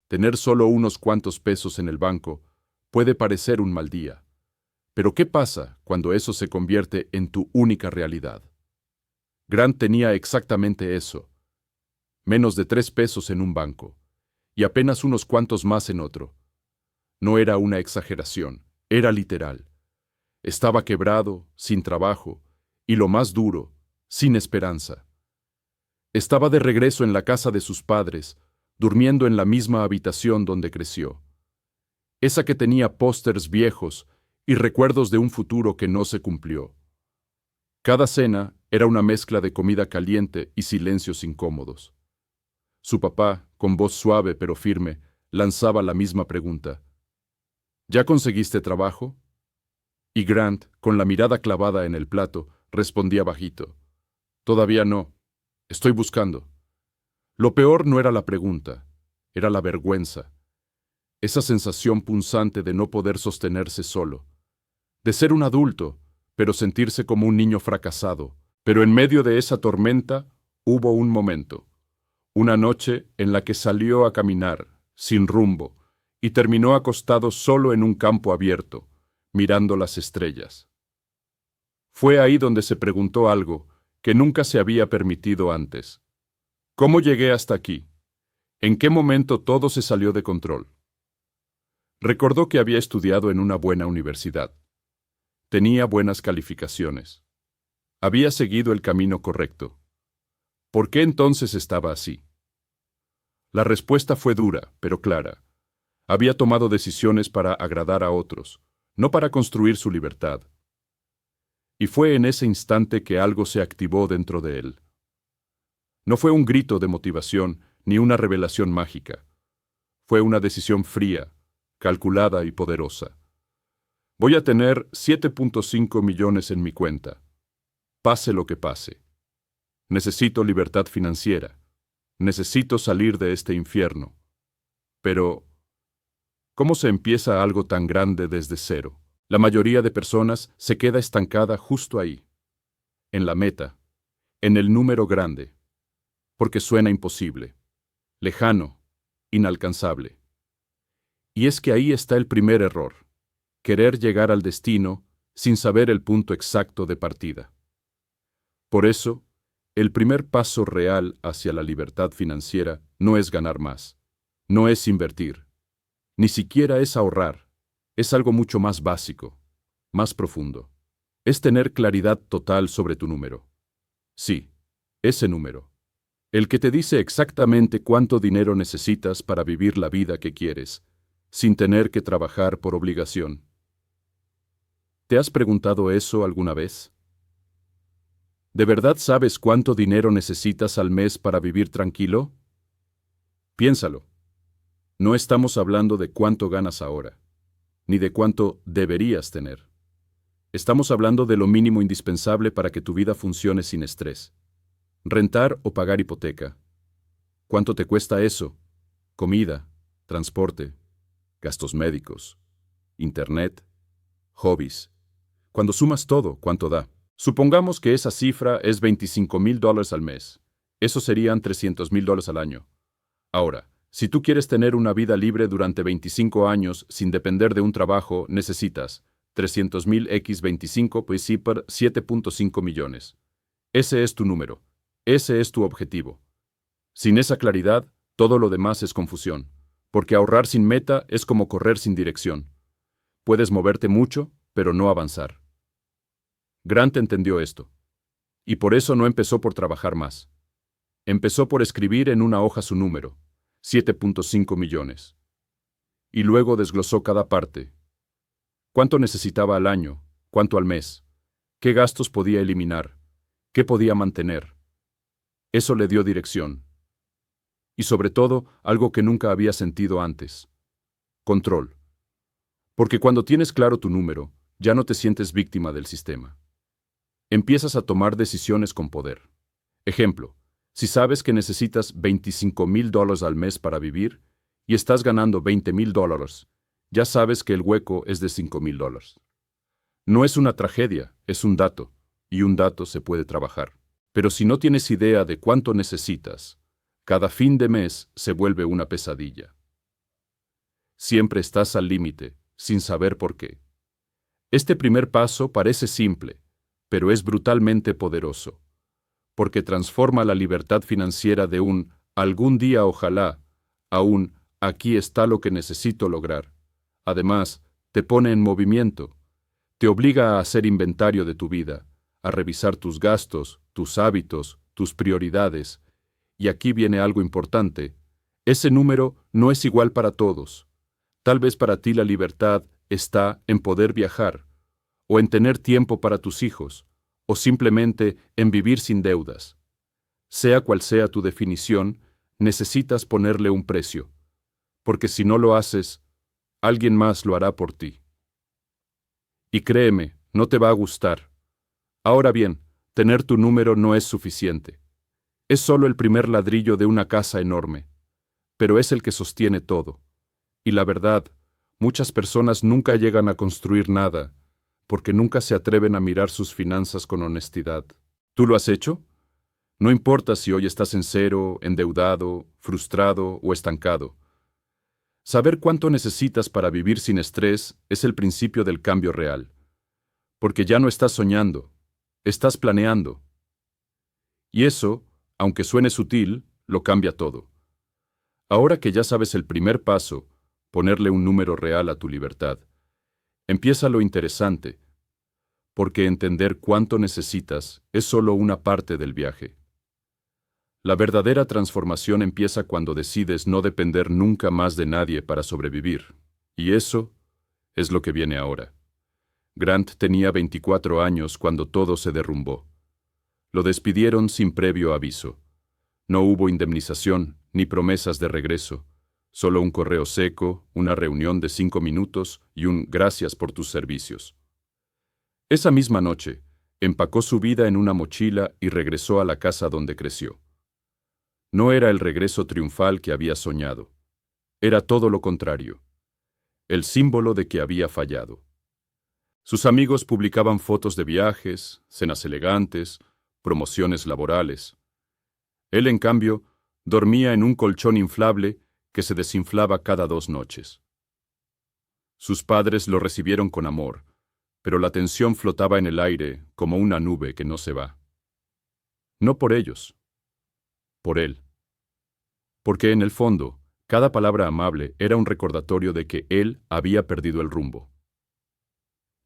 Tener solo unos cuantos pesos en el banco puede parecer un mal día. Pero ¿qué pasa cuando eso se convierte en tu única realidad? Grant tenía exactamente eso. Menos de 3 pesos en un banco, y apenas unos cuantos más en otro. No era una exageración, era literal. Estaba quebrado, sin trabajo, y lo más duro, sin esperanza. Estaba de regreso en la casa de sus padres, durmiendo en la misma habitación donde creció. Esa que tenía pósters viejos y recuerdos de un futuro que no se cumplió. Cada cena era una mezcla de comida caliente y silencios incómodos. Su papá, con voz suave pero firme, lanzaba la misma pregunta. ¿Ya conseguiste trabajo? Y Grant, con la mirada clavada en el plato, respondía bajito. Todavía no. Estoy buscando. Lo peor no era la pregunta, era la vergüenza. Esa sensación punzante de no poder sostenerse solo. De ser un adulto, pero sentirse como un niño fracasado. Pero en medio de esa tormenta hubo un momento. Una noche en la que salió a caminar, sin rumbo, y terminó acostado solo en un campo abierto, mirando las estrellas. Fue ahí donde se preguntó algo que nunca se había permitido antes. ¿Cómo llegué hasta aquí? ¿En qué momento todo se salió de control? Recordó que había estudiado en una buena universidad. Tenía buenas calificaciones. Había seguido el camino correcto. ¿Por qué entonces estaba así? La respuesta fue dura, pero clara. Había tomado decisiones para agradar a otros, no para construir su libertad. Y fue en ese instante que algo se activó dentro de él. No fue un grito de motivación ni una revelación mágica. Fue una decisión fría, calculada y poderosa. Voy a tener 7.5 millones en mi cuenta. Pase lo que pase. Necesito libertad financiera. Necesito salir de este infierno. Pero, ¿cómo se empieza algo tan grande desde cero? La mayoría de personas se queda estancada justo ahí, en la meta, en el número grande, porque suena imposible, lejano, inalcanzable. Y es que ahí está el primer error, querer llegar al destino sin saber el punto exacto de partida. Por eso, el primer paso real hacia la libertad financiera no es ganar más, no es invertir, ni siquiera es ahorrar, es algo mucho más básico, más profundo. Es tener claridad total sobre tu número. Sí, ese número. El que te dice exactamente cuánto dinero necesitas para vivir la vida que quieres, sin tener que trabajar por obligación. ¿Te has preguntado eso alguna vez? ¿De verdad sabes cuánto dinero necesitas al mes para vivir tranquilo? Piénsalo. No estamos hablando de cuánto ganas ahora, ni de cuánto deberías tener. Estamos hablando de lo mínimo indispensable para que tu vida funcione sin estrés. Rentar o pagar hipoteca. ¿Cuánto te cuesta eso? Comida, transporte, gastos médicos, internet, hobbies. Cuando sumas todo, ¿cuánto da? Supongamos que esa cifra es $25,000 al mes. Eso serían $300,000 al año. Ahora, si tú quieres tener una vida libre durante 25 años sin depender de un trabajo, necesitas 300,000 x 25, pues sí, por 7.5 millones. Ese es tu número. Ese es tu objetivo. Sin esa claridad, todo lo demás es confusión, porque ahorrar sin meta es como correr sin dirección. Puedes moverte mucho, pero no avanzar. Grant entendió esto, y por eso no empezó por trabajar más. Empezó por escribir en una hoja su número, 7.5 millones. Y luego desglosó cada parte. ¿Cuánto necesitaba al año? ¿Cuánto al mes? ¿Qué gastos podía eliminar? ¿Qué podía mantener? Eso le dio dirección. Y sobre todo, algo que nunca había sentido antes. Control. Porque cuando tienes claro tu número, ya no te sientes víctima del sistema. Empiezas a tomar decisiones con poder. Ejemplo, si sabes que necesitas $25,000 al mes para vivir y estás ganando $20,000, ya sabes que el hueco es de $5,000. No es una tragedia, es un dato, y un dato se puede trabajar. Pero si no tienes idea de cuánto necesitas, cada fin de mes se vuelve una pesadilla. siempre estás al límite, sin saber por qué. Este primer paso parece simple, pero es brutalmente poderoso, porque transforma la libertad financiera de un algún día ojalá a un aquí está lo que necesito lograr. Además, te pone en movimiento, te obliga a hacer inventario de tu vida, a revisar tus gastos, tus hábitos, tus prioridades. Y aquí viene algo importante. Ese número no es igual para todos. Tal vez para ti la libertad está en poder viajar, o en tener tiempo para tus hijos, o simplemente en vivir sin deudas. Sea cual sea tu definición, necesitas ponerle un precio, porque si no lo haces, alguien más lo hará por ti. Y créeme, no te va a gustar. Ahora bien, tener tu número no es suficiente. Es solo el primer ladrillo de una casa enorme, pero es el que sostiene todo. Y la verdad, muchas personas nunca llegan a construir nada, porque nunca se atreven a mirar sus finanzas con honestidad. ¿Tú lo has hecho? No importa si hoy estás en cero, endeudado, frustrado o estancado. Saber cuánto necesitas para vivir sin estrés es el principio del cambio real, porque ya no estás soñando, estás planeando. Y eso, aunque suene sutil, lo cambia todo. Ahora que ya sabes el primer paso, ponerle un número real a tu libertad, empieza lo interesante, porque entender cuánto necesitas es solo una parte del viaje. La verdadera transformación empieza cuando decides no depender nunca más de nadie para sobrevivir, y eso es lo que viene ahora. Grant tenía 24 años cuando todo se derrumbó. Lo despidieron sin previo aviso. No hubo indemnización ni promesas de regreso, solo un correo seco, una reunión de 5 minutos y un gracias por tus servicios. Esa misma noche, empacó su vida en una mochila y regresó a la casa donde creció. No era el regreso triunfal que había soñado. Era todo lo contrario. El símbolo de que había fallado. Sus amigos publicaban fotos de viajes, cenas elegantes, promociones laborales. Él, en cambio, dormía en un colchón inflable que se desinflaba cada 2 noches. Sus padres lo recibieron con amor, pero la tensión flotaba en el aire como una nube que no se va. No por ellos, por él. Porque en el fondo, cada palabra amable era un recordatorio de que él había perdido el rumbo.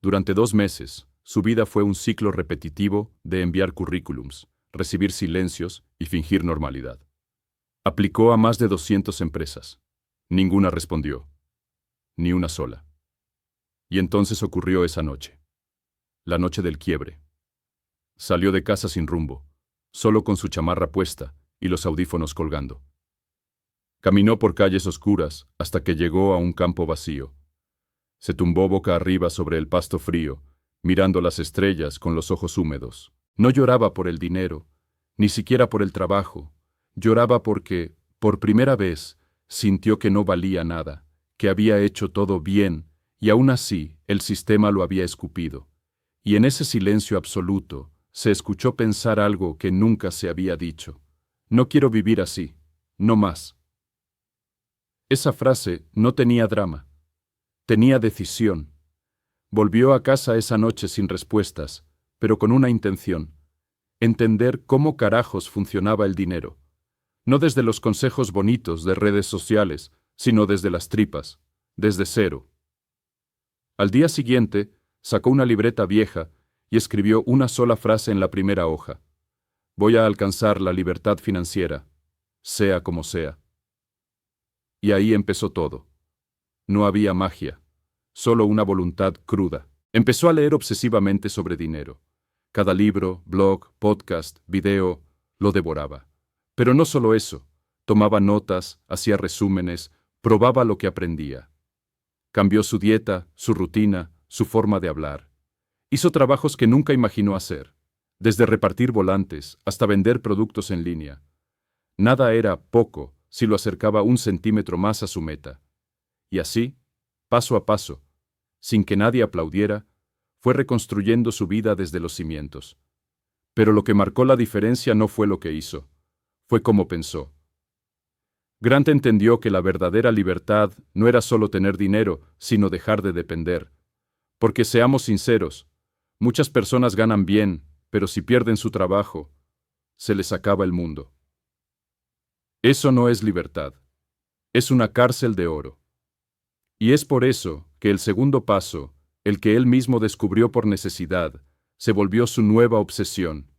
Durante 2 meses, su vida fue un ciclo repetitivo de enviar currículums, recibir silencios y fingir normalidad. Aplicó a más de 200 empresas. Ninguna respondió. Ni una sola. Y entonces ocurrió esa noche. La noche del quiebre. Salió de casa sin rumbo, solo con su chamarra puesta y los audífonos colgando. Caminó por calles oscuras hasta que llegó a un campo vacío. Se tumbó boca arriba sobre el pasto frío, mirando las estrellas con los ojos húmedos. No lloraba por el dinero, ni siquiera por el trabajo. Lloraba porque, por primera vez, sintió que no valía nada, que había hecho todo bien, y aún así el sistema lo había escupido. Y en ese silencio absoluto se escuchó pensar algo que nunca se había dicho. No quiero vivir así, no más. Esa frase no tenía drama, tenía decisión. Volvió a casa esa noche sin respuestas, pero con una intención: entender cómo carajos funcionaba el dinero. No desde los consejos bonitos de redes sociales, sino desde las tripas, desde cero. Al día siguiente, sacó una libreta vieja y escribió una sola frase en la primera hoja: voy a alcanzar la libertad financiera, sea como sea. Y ahí empezó todo. No había magia, solo una voluntad cruda. Empezó a leer obsesivamente sobre dinero. Cada libro, blog, podcast, video, lo devoraba. Pero no solo eso, tomaba notas, hacía resúmenes, probaba lo que aprendía. Cambió su dieta, su rutina, su forma de hablar. Hizo trabajos que nunca imaginó hacer, desde repartir volantes hasta vender productos en línea. Nada era poco si lo acercaba 1 centímetro más a su meta. Y así, paso a paso, sin que nadie aplaudiera, fue reconstruyendo su vida desde los cimientos. Pero lo que marcó la diferencia no fue lo que hizo, fue cómo pensó. Grant entendió que la verdadera libertad no era solo tener dinero, sino dejar de depender. Porque seamos sinceros, muchas personas ganan bien, pero si pierden su trabajo, se les acaba el mundo. Eso no es libertad, es una cárcel de oro. Y es por eso que el segundo paso, el que él mismo descubrió por necesidad, se volvió su nueva obsesión: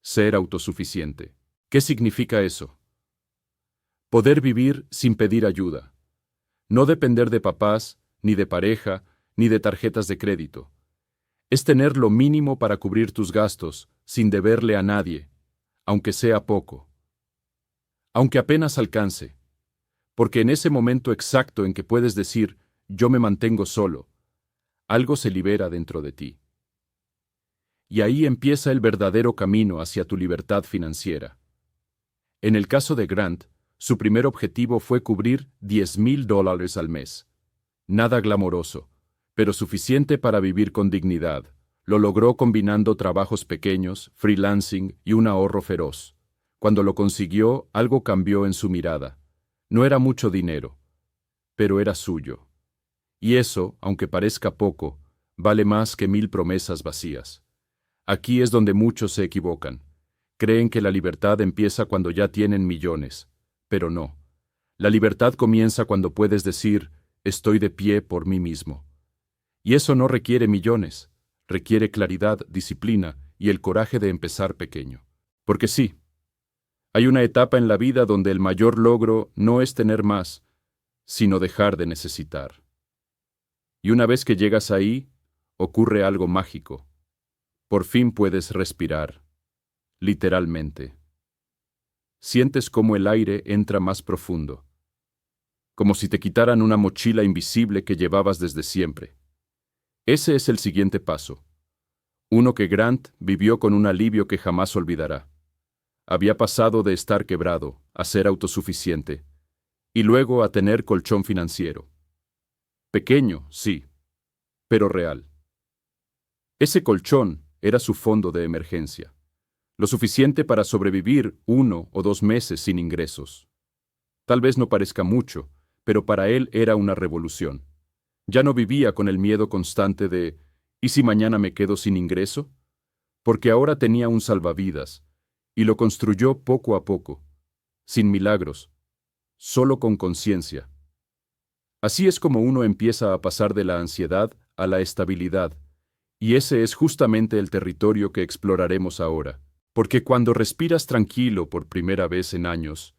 ser autosuficiente. ¿Qué significa eso? Poder vivir sin pedir ayuda. No depender de papás, ni de pareja, ni de tarjetas de crédito. Es tener lo mínimo para cubrir tus gastos, sin deberle a nadie, aunque sea poco. Aunque apenas alcance. Porque en ese momento exacto en que puedes decir, yo me mantengo solo, algo se libera dentro de ti. Y ahí empieza el verdadero camino hacia tu libertad financiera. En el caso de Grant, su primer objetivo fue cubrir $10,000 al mes. Nada glamoroso, pero suficiente para vivir con dignidad. Lo logró combinando trabajos pequeños, freelancing y un ahorro feroz. Cuando lo consiguió, algo cambió en su mirada. No era mucho dinero, pero era suyo. Y eso, aunque parezca poco, vale más que 1000 promesas vacías. Aquí es donde muchos se equivocan. Creen que la libertad empieza cuando ya tienen millones, pero no. La libertad comienza cuando puedes decir, estoy de pie por mí mismo. Y eso no requiere millones, requiere claridad, disciplina y el coraje de empezar pequeño. Porque sí, hay una etapa en la vida donde el mayor logro no es tener más, sino dejar de necesitar. Y una vez que llegas ahí, ocurre algo mágico. Por fin puedes respirar, literalmente. Sientes cómo el aire entra más profundo, como si te quitaran una mochila invisible que llevabas desde siempre. Ese es el siguiente paso, uno que Grant vivió con un alivio que jamás olvidará. Había pasado de estar quebrado a ser autosuficiente, y luego a tener colchón financiero. Pequeño, sí, pero real. Ese colchón era su fondo de emergencia, lo suficiente para sobrevivir 1 o 2 meses sin ingresos. Tal vez no parezca mucho, pero para él era una revolución. Ya no vivía con el miedo constante de ¿y si mañana me quedo sin ingreso? Porque ahora tenía un salvavidas, y lo construyó poco a poco, sin milagros, solo con conciencia. Así es como uno empieza a pasar de la ansiedad a la estabilidad, y ese es justamente el territorio que exploraremos ahora. Porque cuando respiras tranquilo por primera vez en años,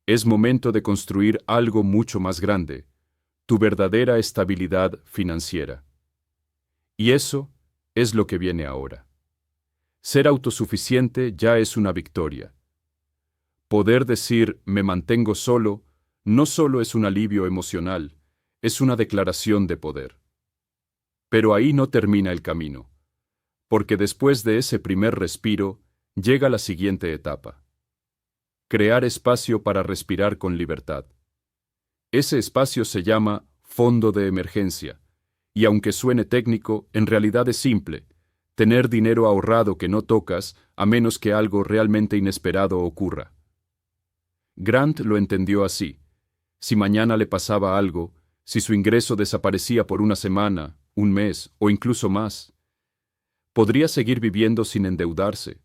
es momento de construir algo mucho más grande, tu verdadera estabilidad financiera. Y eso es lo que viene ahora. Ser autosuficiente ya es una victoria. Poder decir me mantengo solo no solo es un alivio emocional, es una declaración de poder. Pero ahí no termina el camino, porque después de ese primer respiro, llega la siguiente etapa. Crear espacio para respirar con libertad. Ese espacio se llama fondo de emergencia, y aunque suene técnico, en realidad es simple: tener dinero ahorrado que no tocas a menos que algo realmente inesperado ocurra. Grant lo entendió así. Si mañana le pasaba algo, si su ingreso desaparecía por una semana, un mes o incluso más, podría seguir viviendo sin endeudarse.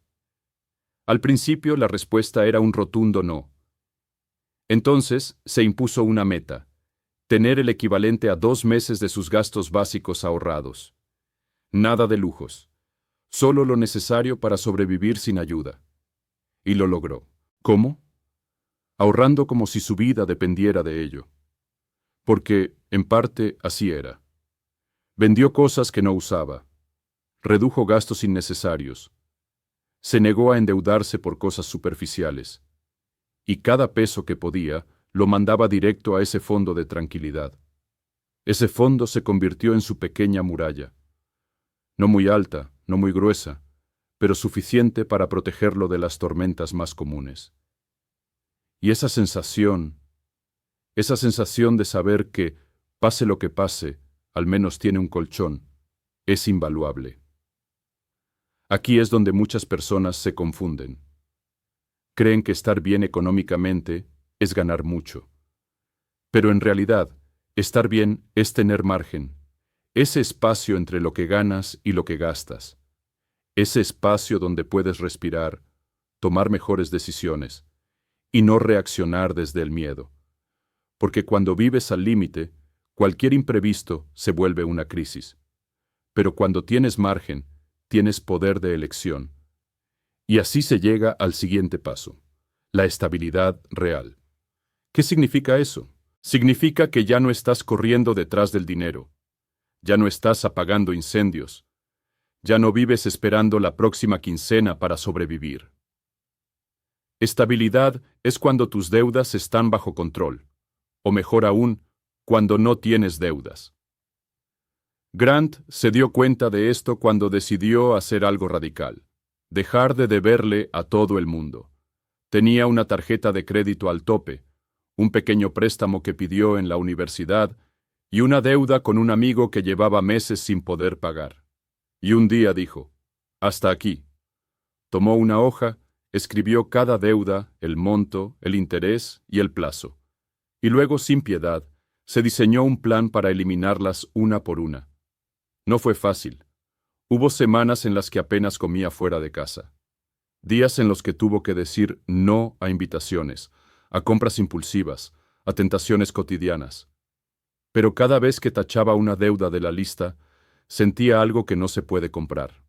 Al principio la respuesta era un rotundo no. Entonces se impuso una meta: tener el equivalente a 2 meses de sus gastos básicos ahorrados. Nada de lujos, solo lo necesario para sobrevivir sin ayuda. Y lo logró. ¿Cómo? Ahorrando como si su vida dependiera de ello. Porque, en parte, así era. Vendió cosas que no usaba. Redujo gastos innecesarios. Se negó a endeudarse por cosas superficiales. Y cada peso que podía, lo mandaba directo a ese fondo de tranquilidad. Ese fondo se convirtió en su pequeña muralla. No muy alta, no muy gruesa, pero suficiente para protegerlo de las tormentas más comunes. Y esa sensación de saber que, pase lo que pase, al menos tiene un colchón, es invaluable. Aquí es donde muchas personas se confunden. Creen que estar bien económicamente es ganar mucho, Pero en realidad, estar bien es tener margen, ese espacio entre lo que ganas y lo que gastas, ese espacio donde puedes respirar, tomar mejores decisiones y no reaccionar desde el miedo. Porque cuando vives al límite, cualquier imprevisto se vuelve una crisis. Pero cuando tienes margen, tienes poder de elección. Y así se llega al siguiente paso, la estabilidad real. ¿Qué significa eso? Significa que ya no estás corriendo detrás del dinero, ya no estás apagando incendios, ya no vives esperando la próxima quincena para sobrevivir. Estabilidad es cuando tus deudas están bajo control, o mejor aún, cuando no tienes deudas. Grant se dio cuenta de esto cuando decidió hacer algo radical, dejar de deberle a todo el mundo. Tenía una tarjeta de crédito al tope, un pequeño préstamo que pidió en la universidad y una deuda con un amigo que llevaba meses sin poder pagar. Y un día dijo, hasta aquí. Tomó una hoja, escribió cada deuda, el monto, el interés y el plazo. Y luego, sin piedad, se diseñó un plan para eliminarlas una por una. No fue fácil. Hubo semanas en las que apenas comía fuera de casa. Días en los que tuvo que decir no a invitaciones, a compras impulsivas, a tentaciones cotidianas. Pero cada vez que tachaba una deuda de la lista, sentía algo que no se puede comprar.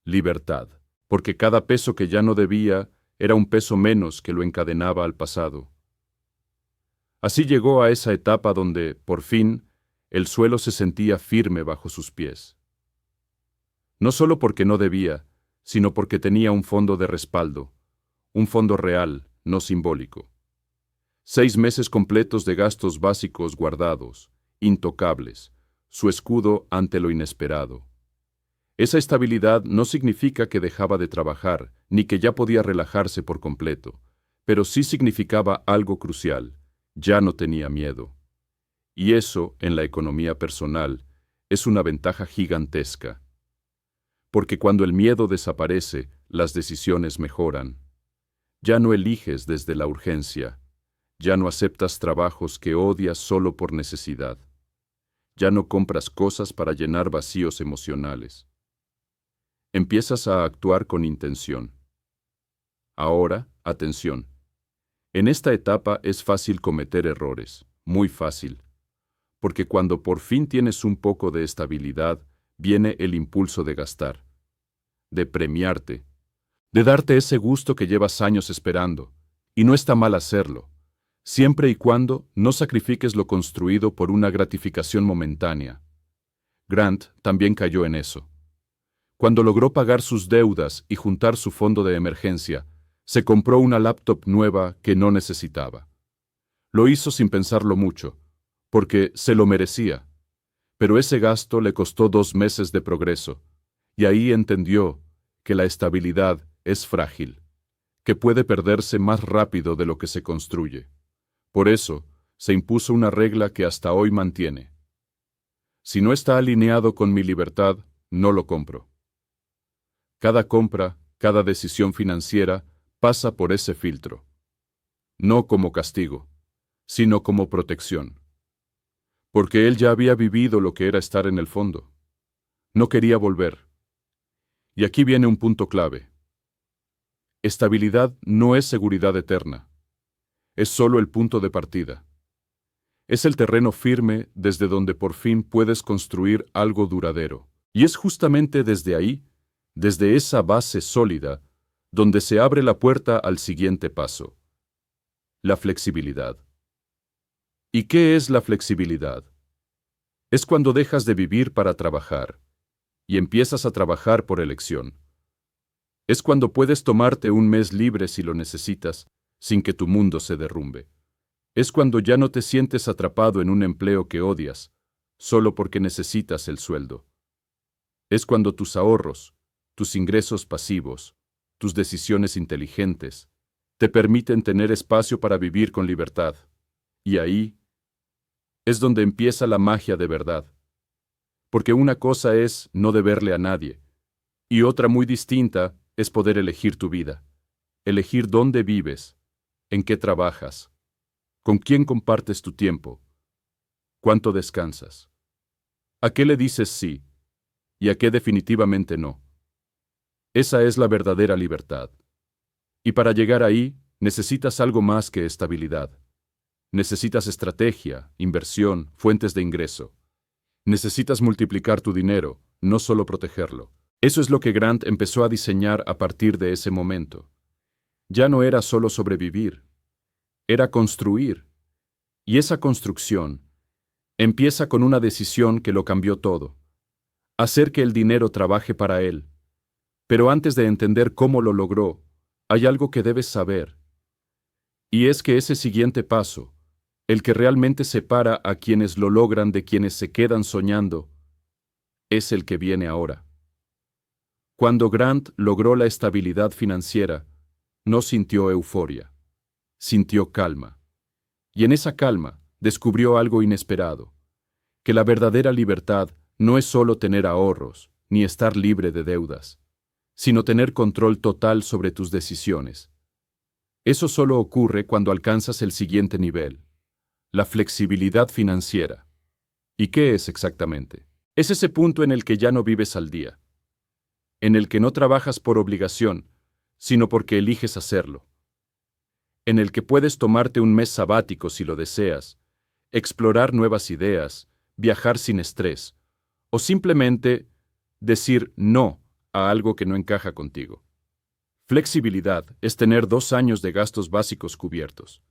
Libertad, porque cada peso que ya no debía era un peso menos que lo encadenaba al pasado. Así llegó a esa etapa donde, por fin, el suelo se sentía firme bajo sus pies. No solo porque no debía, sino porque tenía un fondo de respaldo, un fondo real, no simbólico. 6 meses completos de gastos básicos guardados, intocables, su escudo ante lo inesperado. Esa estabilidad no significa que dejaba de trabajar, ni que ya podía relajarse por completo, pero sí significaba algo crucial: ya no tenía miedo. Y eso, en la economía personal, es una ventaja gigantesca. Porque cuando el miedo desaparece, las decisiones mejoran. Ya no eliges desde la urgencia. Ya no aceptas trabajos que odias solo por necesidad. Ya no compras cosas para llenar vacíos emocionales. Empiezas a actuar con intención. Ahora, atención. En esta etapa es fácil cometer errores, muy fácil. Porque cuando por fin tienes un poco de estabilidad, viene el impulso de gastar, de premiarte, de darte ese gusto que llevas años esperando. Y no está mal hacerlo, siempre y cuando no sacrifiques lo construido por una gratificación momentánea. Grant también cayó en eso. Cuando logró pagar sus deudas y juntar su fondo de emergencia, se compró una laptop nueva que no necesitaba. Lo hizo sin pensarlo mucho, porque se lo merecía. Pero ese gasto le costó 2 meses de progreso, y ahí entendió que la estabilidad es frágil, que puede perderse más rápido de lo que se construye. Por eso, se impuso una regla que hasta hoy mantiene. Si no está alineado con mi libertad, no lo compro. Cada compra, cada decisión financiera pasa por ese filtro. No como castigo, sino como protección. Porque él ya había vivido lo que era estar en el fondo. No quería volver. Y aquí viene un punto clave. Estabilidad no es seguridad eterna. Es solo el punto de partida. Es el terreno firme desde donde por fin puedes construir algo duradero. Y es justamente desde ahí, desde esa base sólida, donde se abre la puerta al siguiente paso: la flexibilidad. ¿Y qué es la flexibilidad? Es cuando dejas de vivir para trabajar y empiezas a trabajar por elección. Es cuando puedes tomarte un mes libre si lo necesitas, sin que tu mundo se derrumbe. Es cuando ya no te sientes atrapado en un empleo que odias, solo porque necesitas el sueldo. Es cuando tus ahorros, tus ingresos pasivos, tus decisiones inteligentes, te permiten tener espacio para vivir con libertad. Y ahí es donde empieza la magia de verdad. Porque una cosa es no deberle a nadie, y otra muy distinta es poder elegir tu vida, elegir dónde vives, en qué trabajas, ¿Con quién compartes tu tiempo? ¿Cuánto descansas? ¿A qué le dices sí y a qué definitivamente no? Esa es la verdadera libertad. Y para llegar ahí, necesitas algo más que estabilidad. Necesitas estrategia, inversión, fuentes de ingreso. Necesitas multiplicar tu dinero, no solo protegerlo. Eso es lo que Grant empezó a diseñar a partir de ese momento. Ya no era solo sobrevivir, era construir. Y esa construcción empieza con una decisión que lo cambió todo. Hacer que el dinero trabaje para él. Pero antes de entender cómo lo logró, hay algo que debes saber. Y es que ese siguiente paso, el que realmente separa a quienes lo logran de quienes se quedan soñando, es el que viene ahora. Cuando Grant logró la estabilidad financiera, no sintió euforia, sintió calma. Y en esa calma descubrió algo inesperado, que la verdadera libertad no es solo tener ahorros, ni estar libre de deudas, sino tener control total sobre tus decisiones. Eso solo ocurre cuando alcanzas el siguiente nivel, la flexibilidad financiera. ¿Y qué es exactamente? Es ese punto en el que ya no vives al día, en el que no trabajas por obligación, sino porque eliges hacerlo, en el que puedes tomarte un mes sabático si lo deseas, explorar nuevas ideas, viajar sin estrés, o simplemente decir no a algo que no encaja contigo. Flexibilidad es tener 2 años de gastos básicos cubiertos.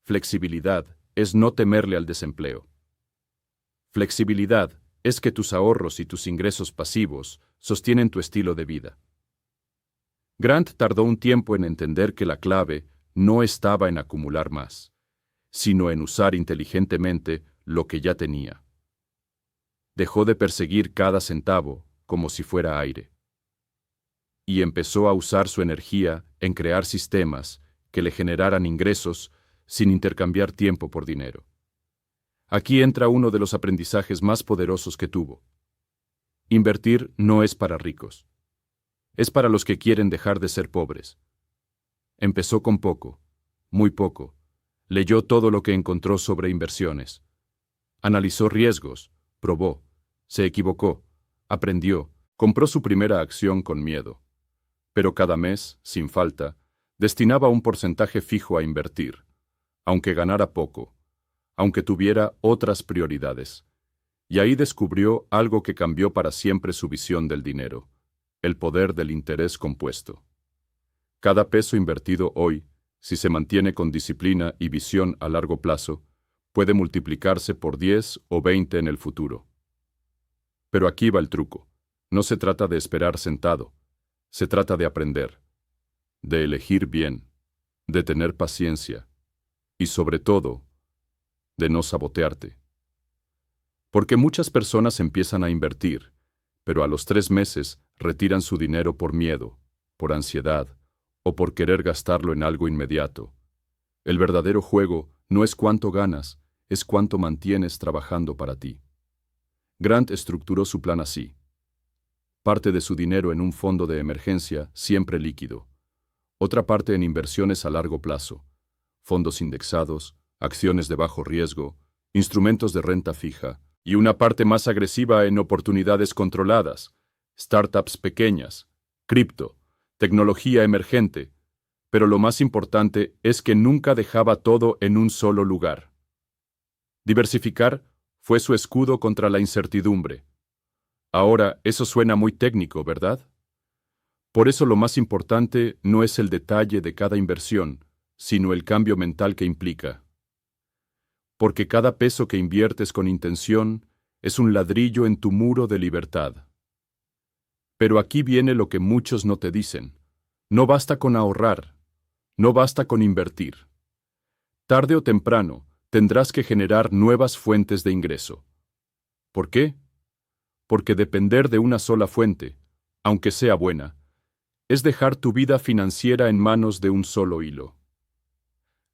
Flexibilidad es no temerle al desempleo. Flexibilidad es que tus ahorros y tus ingresos pasivos sostienen tu estilo de vida. Grant tardó un tiempo en entender que la clave no estaba en acumular más, sino en usar inteligentemente lo que ya tenía. Dejó de perseguir cada centavo como si fuera aire. Y empezó a usar su energía en crear sistemas que le generaran ingresos sin intercambiar tiempo por dinero. Aquí entra uno de los aprendizajes más poderosos que tuvo. Invertir no es para ricos. Es para los que quieren dejar de ser pobres. Empezó con poco, muy poco. Leyó todo lo que encontró sobre inversiones. Analizó riesgos, probó, se equivocó, aprendió, compró su primera acción con miedo. Pero cada mes, sin falta, destinaba un porcentaje fijo a invertir, aunque ganara poco, aunque tuviera otras prioridades. Y ahí descubrió algo que cambió para siempre su visión del dinero, el poder del interés compuesto. Cada peso invertido hoy, si se mantiene con disciplina y visión a largo plazo, puede multiplicarse por 10 o 20 en el futuro. Pero aquí va el truco. No se trata de esperar sentado. Se trata de aprender, de elegir bien, de tener paciencia y, sobre todo, de no sabotearte. Porque muchas personas empiezan a invertir, pero a los 3 meses retiran su dinero por miedo, por ansiedad o por querer gastarlo en algo inmediato. El verdadero juego no es cuánto ganas, es cuánto mantienes trabajando para ti. Grant estructuró su plan así. Parte de su dinero en un fondo de emergencia siempre líquido. Otra parte en inversiones a largo plazo, fondos indexados, acciones de bajo riesgo, instrumentos de renta fija, y una parte más agresiva en oportunidades controladas, startups pequeñas, cripto, tecnología emergente, pero lo más importante es que nunca dejaba todo en un solo lugar. Diversificar fue su escudo contra la incertidumbre. Ahora, eso suena muy técnico, ¿verdad? Por eso lo más importante no es el detalle de cada inversión, sino el cambio mental que implica. Porque cada peso que inviertes con intención es un ladrillo en tu muro de libertad. Pero aquí viene lo que muchos no te dicen. No basta con ahorrar, no basta con invertir. Tarde o temprano tendrás que generar nuevas fuentes de ingreso. ¿Por qué? Porque depender de una sola fuente, aunque sea buena, es dejar tu vida financiera en manos de un solo hilo.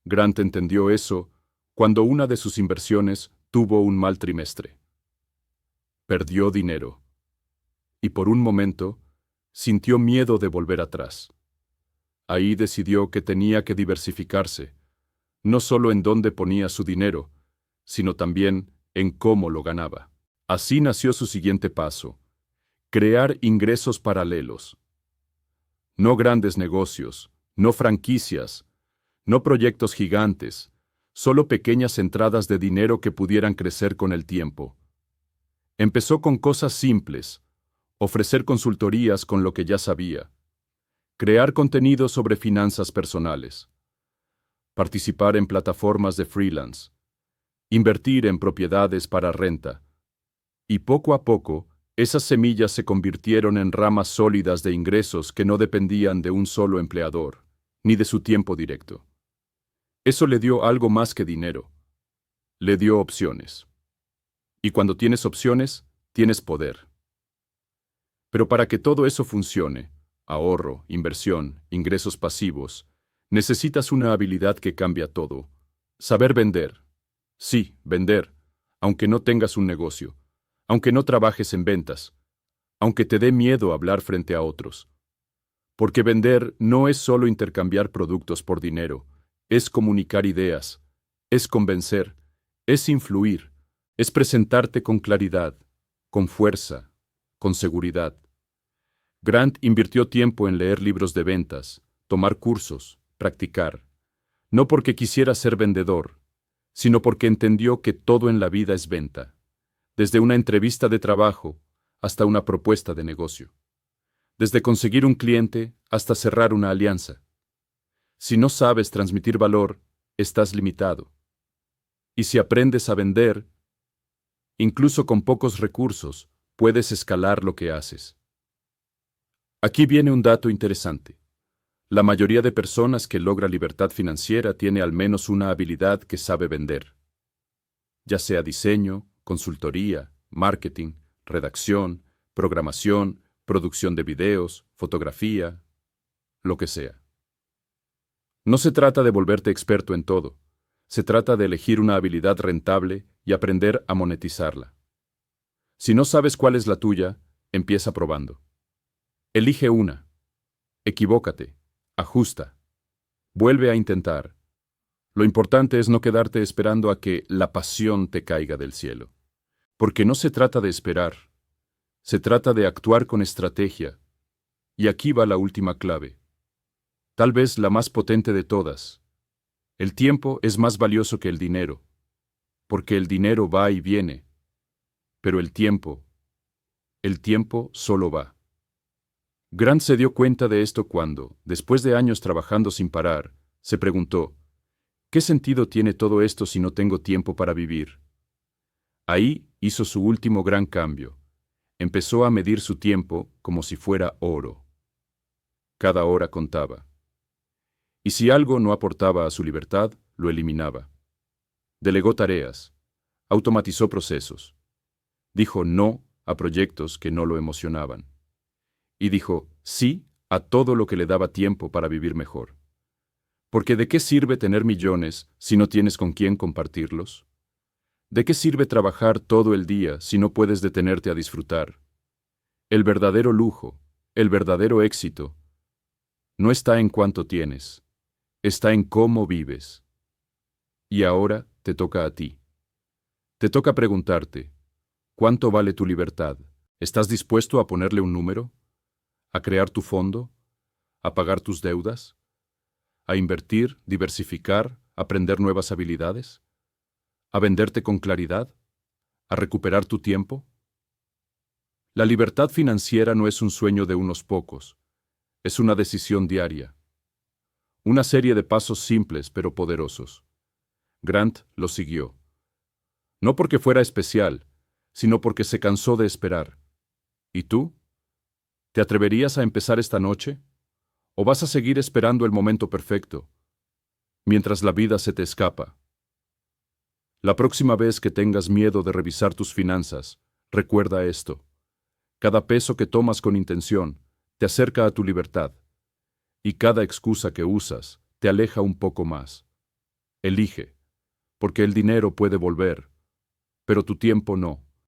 Grant entendió eso cuando una de sus inversiones tuvo un mal trimestre. Perdió dinero. Y por un momento, sintió miedo de volver atrás. Ahí decidió que tenía que diversificarse, no solo en dónde ponía su dinero, sino también en cómo lo ganaba. Así nació su siguiente paso: crear ingresos paralelos. No grandes negocios, no franquicias, no proyectos gigantes, solo pequeñas entradas de dinero que pudieran crecer con el tiempo. Empezó con cosas simples: ofrecer consultorías con lo que ya sabía, crear contenido sobre finanzas personales, participar en plataformas de freelance, invertir en propiedades para renta. Y poco a poco, esas semillas se convirtieron en ramas sólidas de ingresos que no dependían de un solo empleador, ni de su tiempo directo. Eso le dio algo más que dinero. Le dio opciones. Y cuando tienes opciones, tienes poder. Pero para que todo eso funcione, ahorro, inversión, ingresos pasivos, necesitas una habilidad que cambia todo: saber vender. Sí, vender, aunque no tengas un negocio, aunque no trabajes en ventas, aunque te dé miedo hablar frente a otros. Porque vender no es solo intercambiar productos por dinero, es comunicar ideas, es convencer, es influir, es presentarte con claridad, con fuerza, con seguridad. Grant invirtió tiempo en leer libros de ventas, tomar cursos, practicar, no porque quisiera ser vendedor, sino porque entendió que todo en la vida es venta, desde una entrevista de trabajo hasta una propuesta de negocio, desde conseguir un cliente hasta cerrar una alianza. Si no sabes transmitir valor, estás limitado. Y si aprendes a vender, incluso con pocos recursos, puedes escalar lo que haces. Aquí viene un dato interesante. La mayoría de personas que logra libertad financiera tiene al menos una habilidad que sabe vender. Ya sea diseño, consultoría, marketing, redacción, programación, producción de videos, fotografía, lo que sea. No se trata de volverte experto en todo. Se trata de elegir una habilidad rentable y aprender a monetizarla. Si no sabes cuál es la tuya, empieza probando. Elige una. Equivócate. Ajusta. Vuelve a intentar. Lo importante es no quedarte esperando a que la pasión te caiga del cielo. Porque no se trata de esperar. Se trata de actuar con estrategia. Y aquí va la última clave. Tal vez la más potente de todas. El tiempo es más valioso que el dinero. Porque el dinero va y viene. Pero el tiempo solo va. Grant se dio cuenta de esto cuando, después de años trabajando sin parar, se preguntó: ¿qué sentido tiene todo esto si no tengo tiempo para vivir? Ahí hizo su último gran cambio. Empezó a medir su tiempo como si fuera oro. Cada hora contaba. Y si algo no aportaba a su libertad, lo eliminaba. Delegó tareas. Automatizó procesos. Dijo no a proyectos que no lo emocionaban. Y dijo sí a todo lo que le daba tiempo para vivir mejor. Porque ¿de qué sirve tener millones si no tienes con quién compartirlos? ¿De qué sirve trabajar todo el día si no puedes detenerte a disfrutar? El verdadero lujo, el verdadero éxito, no está en cuánto tienes, está en cómo vives. Y ahora te toca a ti. Te toca preguntarte: ¿cuánto vale tu libertad? ¿Estás dispuesto a ponerle un número? ¿A crear tu fondo? ¿A pagar tus deudas? ¿A invertir, diversificar, aprender nuevas habilidades? ¿A venderte con claridad? ¿A recuperar tu tiempo? La libertad financiera no es un sueño de unos pocos, es una decisión diaria. Una serie de pasos simples pero poderosos. Grant lo siguió. No porque fuera especial, sino porque se cansó de esperar. ¿Y tú? ¿Te atreverías a empezar esta noche? ¿O vas a seguir esperando el momento perfecto, mientras la vida se te escapa? La próxima vez que tengas miedo de revisar tus finanzas, recuerda esto: cada peso que tomas con intención te acerca a tu libertad, y cada excusa que usas te aleja un poco más. Elige, porque el dinero puede volver, pero tu tiempo no.